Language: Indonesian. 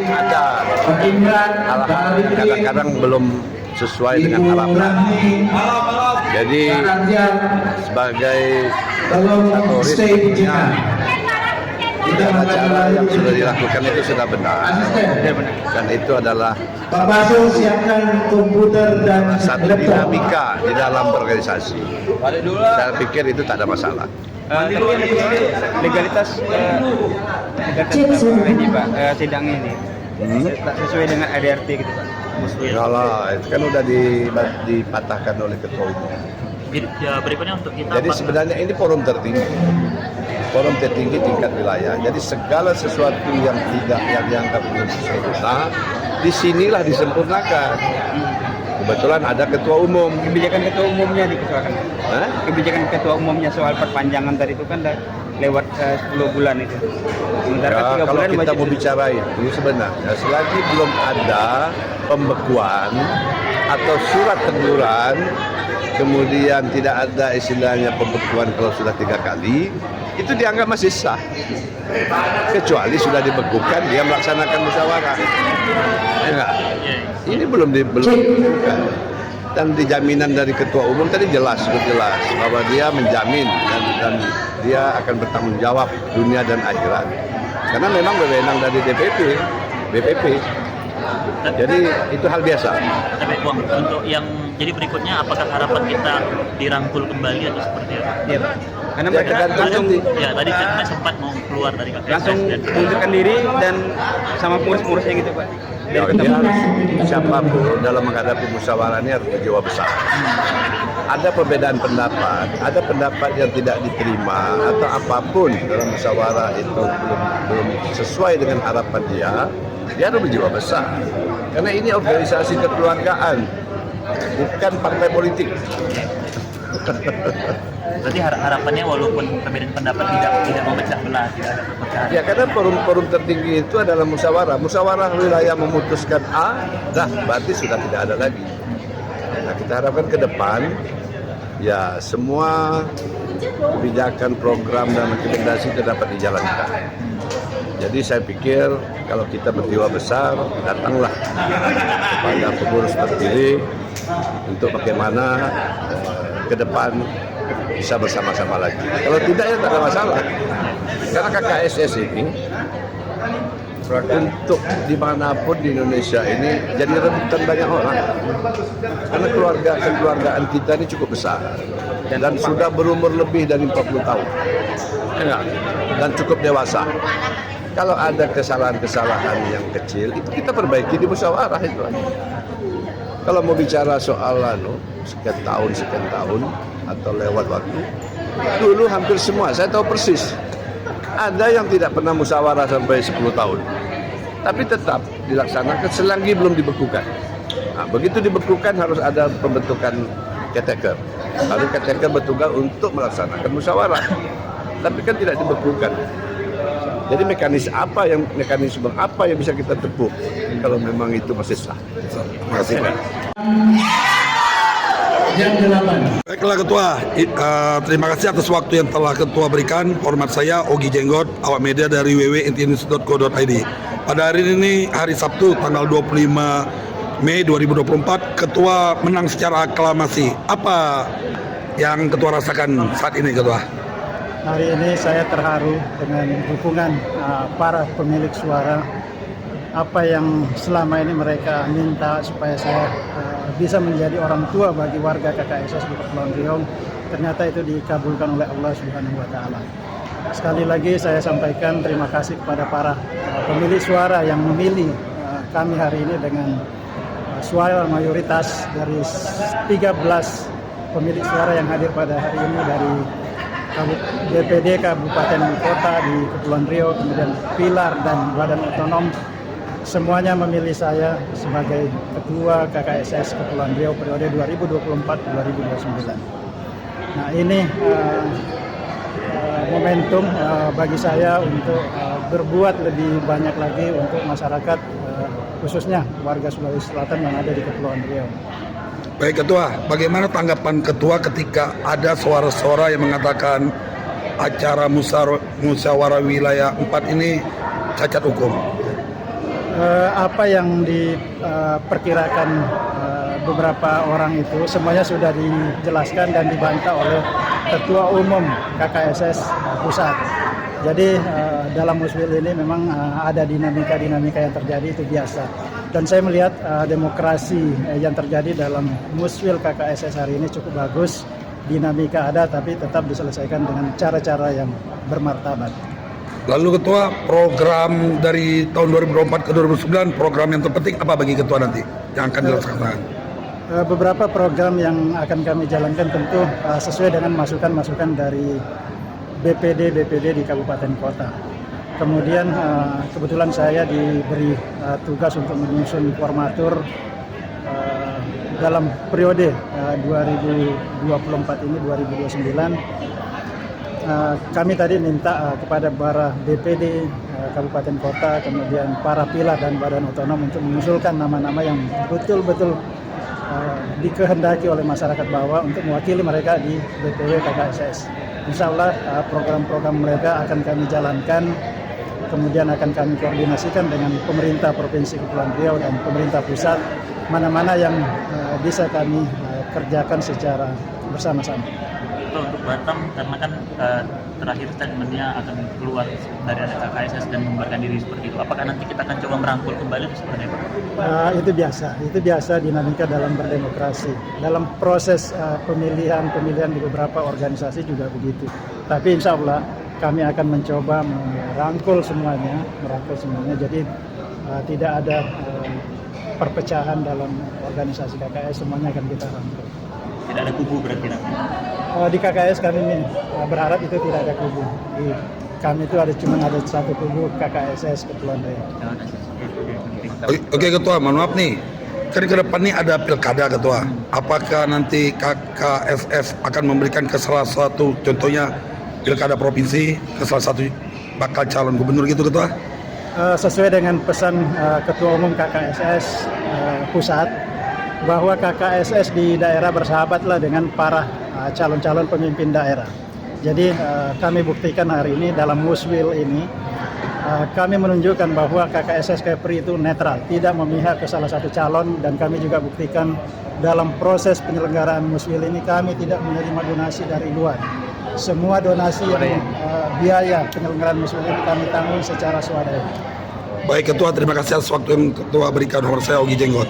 Ada hal-hal yang kadang-kadang belum sesuai dengan harapan. Jadi sebagai satu sebetulnya cara yang sudah dilakukan itu sudah benar, dan itu adalah Pak Basul siapkan komputer dan satu dinamika di dalam organisasi. Saya pikir itu tak ada masalah. Legalitas ini Pak, sidang ini tak sesuai dengan ADRT gitu Pak. Yalah, itu kan udah dipatahkan oleh ketua umum. Ya, berikutnya untuk kita. Jadi sebenarnya ini forum tertinggi tingkat wilayah. Jadi segala sesuatu yang tidak yang dianggap belum sempurna, disinilah disempurnakan. Kebetulan ada ketua umum. Kebijakan ketua umumnya dikecualikan. Kebijakan ketua umumnya soal perpanjangan tadi itu kan lewat 10 bulan itu. Sementara Ya, 3 kalau bulan kita mau bicara itu sebenarnya selagi belum ada pembekuan atau surat teguran, kemudian tidak ada istilahnya pembekuan kalau sudah 3 kali, itu dianggap masih sah. Kecuali sudah dibekukan, dia melaksanakan musyawarah. Ya enggak? Ini belum dibekukan. Dan di jaminan dari ketua umum tadi jelas bahwa dia menjamin dan dia akan bertanggung jawab dunia dan akhirat. Karena memang wewenang dari BPP. Jadi itu hal biasa. Tapi Bang, untuk yang jadi berikutnya, apakah harapan kita dirangkul kembali atau seperti apa? Iya Pak. Karena Ya, mereka tergantung langsung nanti. Ya, tadi saya sempat mau keluar dari KPSS langsung dan mengundurkan diri dan sama pengurus-pengurusnya gitu Pak. Ya, dia harus, siapapun dalam menghadapi musyawarah ini harus berjiwa besar. Ada perbedaan pendapat, ada pendapat yang tidak diterima atau apapun dalam musyawarah itu belum sesuai dengan harapan dia harus berjiwa besar. Karena ini organisasi kekeluargaan, bukan partai politik. berarti harapannya walaupun perbedaan pendapat tidak memecah belah, tidak ada perpecahan. Ya, karena forum tertinggi itu adalah musyawarah. Musyawarah wilayah memutuskan A, berarti sudah tidak ada lagi. Nah, kita harapkan ke depan, ya semua kebijakan, program, dan rekomendasi itu dapat dijalankan. Jadi saya pikir kalau kita berjiwa besar, datanglah kepada pengurus terpilih untuk bagaimana ke depan bisa bersama-sama lagi. Kalau tidak ya tak ada masalah. Karena KKSS ini untuk dimanapun di Indonesia ini jadi rebutan banyak orang. Karena kekeluargaan kita ini cukup besar dan sudah berumur lebih dari 40 tahun. Ya, dan cukup dewasa. Kalau ada kesalahan-kesalahan yang kecil itu kita perbaiki di musyawarah itu. Kalau mau bicara soal sekian tahun atau lewat waktu, dulu hampir semua saya tahu persis. Ada yang tidak pernah musyawarah sampai 10 tahun. Tapi tetap dilaksanakan selagi belum dibekukan. Nah, begitu dibekukan harus ada pembentukan caretaker. Lalu caretaker bertugas untuk melaksanakan musyawarah. Tapi kan tidak dibekukan. Jadi mekanisme apa yang bisa kita tempuh kalau memang itu masih sah. Terima kasih Pak. Yang 8. Baiklah Ketua, terima kasih atas waktu yang telah Ketua berikan. Hormat saya Ogi Jenggot, awak media dari www.intinews.co.id. Pada hari ini, hari Sabtu, tanggal 25 Mei 2024, Ketua menang secara aklamasi. Apa yang Ketua rasakan saat ini, Ketua? Hari ini saya terharu dengan dukungan para pemilik suara. Apa yang selama ini mereka minta supaya saya bisa menjadi orang tua bagi warga KKSS di Kepulauan Riau, ternyata itu dikabulkan oleh Allah Subhanahu wa Ta'ala. Sekali lagi saya sampaikan terima kasih kepada para pemilik suara yang memilih kami hari ini dengan suara mayoritas dari 13 pemilik suara yang hadir pada hari ini dari DPD Kabupaten Kota di Kepulauan Riau, kemudian Pilar dan Badan Otonom. Semuanya memilih saya sebagai Ketua KKSS Kepulauan Riau periode 2024-2029. Nah, ini momentum bagi saya untuk berbuat lebih banyak lagi untuk masyarakat, khususnya warga Sulawesi Selatan yang ada di Kepulauan Riau. Baik Ketua, bagaimana tanggapan Ketua ketika ada suara-suara yang mengatakan acara musyawarah wilayah 4 ini cacat hukum? Apa yang diperkirakan beberapa orang itu semuanya sudah dijelaskan dan dibantah oleh Ketua Umum KKSS Pusat. Jadi dalam Muswil ini memang ada dinamika-dinamika yang terjadi, itu biasa. Dan saya melihat demokrasi yang terjadi dalam Muswil KKSS hari ini cukup bagus. Dinamika ada tapi tetap diselesaikan dengan cara-cara yang bermartabat. Lalu Ketua, program dari tahun 2004 ke 2009, program yang terpenting apa bagi Ketua nanti yang akan dilaksanakan? Beberapa program yang akan kami jalankan tentu sesuai dengan masukan-masukan dari BPD di kabupaten kota. Kemudian kebetulan saya diberi tugas untuk menyusun formatur dalam periode 2024 ini 2029. Kami tadi minta kepada para BPD kabupaten kota, kemudian para pilar dan badan otonom untuk mengusulkan nama-nama yang betul-betul dikehendaki oleh masyarakat bawah untuk mewakili mereka di BPW KKSS. Insya Allah program-program mereka akan kami jalankan, kemudian akan kami koordinasikan dengan pemerintah Provinsi Kepulauan Riau dan pemerintah pusat, mana-mana yang bisa kami kerjakan secara bersama-sama. Untuk Batam, karena kan terakhir statementnya akan keluar dari ada KKSS dan membubarkan diri seperti itu. Apakah nanti kita akan coba merangkul kembali atau seperti apa? Itu biasa dinamika dalam berdemokrasi. Dalam proses pemilihan di beberapa organisasi juga begitu. Tapi insya Allah kami akan mencoba merangkul semuanya. Jadi tidak ada perpecahan dalam organisasi KKS, semuanya akan kita rangkul. Tidak ada kubu berarti nanti? Di KKS kami berharap itu tidak ada kubu. Di kami itu cuma ada satu kubu, KKSS Kepulauan Riau. Oke Ketua, mohon maaf nih. Kan ke depan nih ada pilkada Ketua. Apakah nanti KKSS akan memberikan ke salah satu, contohnya pilkada provinsi, ke salah satu bakal calon gubernur gitu Ketua? Sesuai dengan pesan Ketua Umum KKSS Pusat, bahwa KKSS di daerah bersahabatlah dengan para calon-calon pemimpin daerah. Jadi kami buktikan hari ini dalam Muswil ini, kami menunjukkan bahwa KKSS Kepri itu netral, tidak memihak ke salah satu calon, dan kami juga buktikan dalam proses penyelenggaraan Muswil ini kami tidak menerima donasi dari luar. Semua donasi yang biaya penyelenggaraan Muswil ini kami tanggung secara swadaya. Baik Ketua, terima kasih atas waktu yang Ketua berikan. Nomor saya Ogi Jenggot.